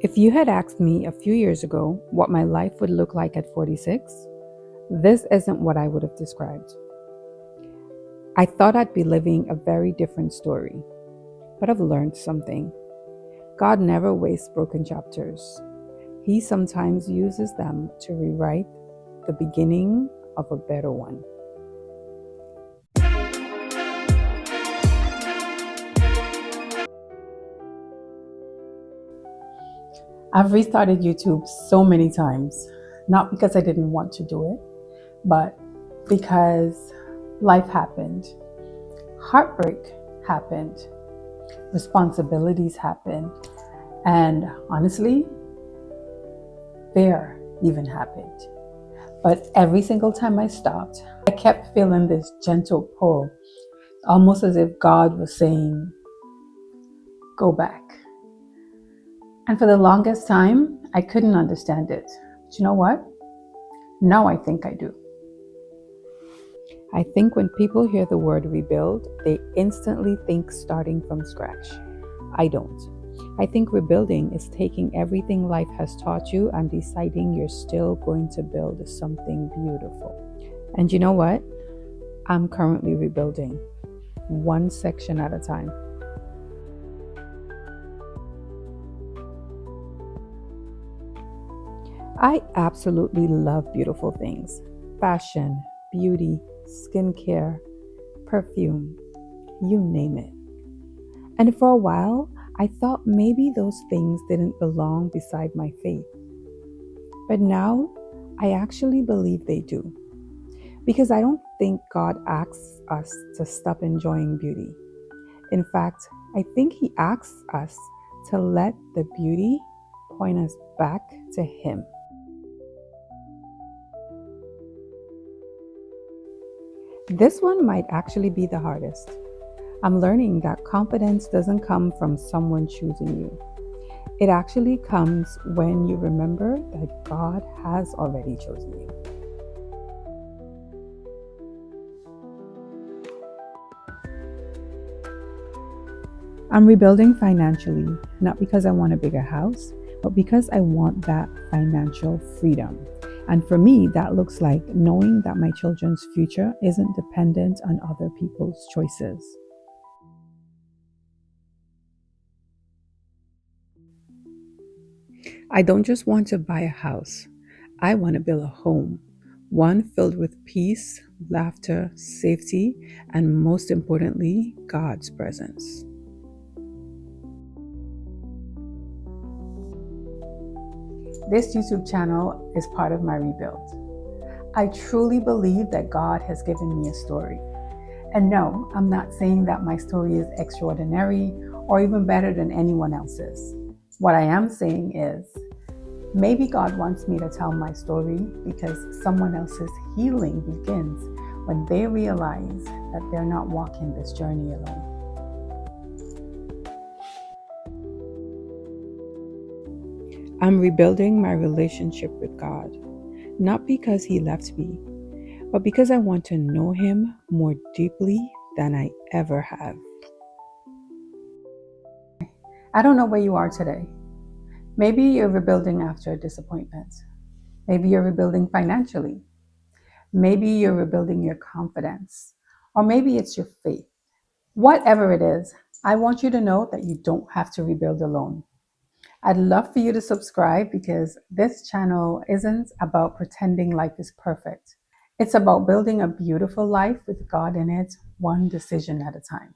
If you had asked me a few years ago what my life would look like at 46, this isn't what I would have described. I thought I'd be living a very different story, but I've learned something. God never wastes broken chapters. He sometimes uses them to rewrite the beginning of a better one. I've restarted YouTube so many times, not because I didn't want to do it, but because life happened, heartbreak happened, responsibilities happened, and honestly, fear even happened. But every single time I stopped, I kept feeling this gentle pull, almost as if God was saying, go back. And for the longest time, I couldn't understand it. But you know what? Now I think I do. I think when people hear the word rebuild, they instantly think starting from scratch. I don't. I think rebuilding is taking everything life has taught you and deciding you're still going to build something beautiful. And you know what? I'm currently rebuilding, one section at a time. I absolutely love beautiful things. Fashion, beauty, skincare, perfume, you name it. And for a while, I thought maybe those things didn't belong beside my faith. But now, I actually believe they do. Because I don't think God asks us to stop enjoying beauty. In fact, I think He asks us to let the beauty point us back to Him. This one might actually be the hardest. I'm learning that confidence doesn't come from someone choosing you. It actually comes when you remember that God has already chosen you. I'm rebuilding financially, not because I want a bigger house, but because I want that financial freedom. And for me, that looks like knowing that my children's future isn't dependent on other people's choices. I don't just want to buy a house. I want to build a home, one filled with peace, laughter, safety, and most importantly, God's presence. This YouTube channel is part of my rebuild. I truly believe that God has given me a story. And no, I'm not saying that my story is extraordinary or even better than anyone else's. What I am saying is, maybe God wants me to tell my story because someone else's healing begins when they realize that they're not walking this journey alone. I'm rebuilding my relationship with God, not because He left me, but because I want to know Him more deeply than I ever have. I don't know where you are today. Maybe you're rebuilding after a disappointment. Maybe you're rebuilding financially. Maybe you're rebuilding your confidence. Or maybe it's your faith. Whatever it is, I want you to know that you don't have to rebuild alone. I'd love for you to subscribe because this channel isn't about pretending life is perfect. It's about building a beautiful life with God in it, one decision at a time.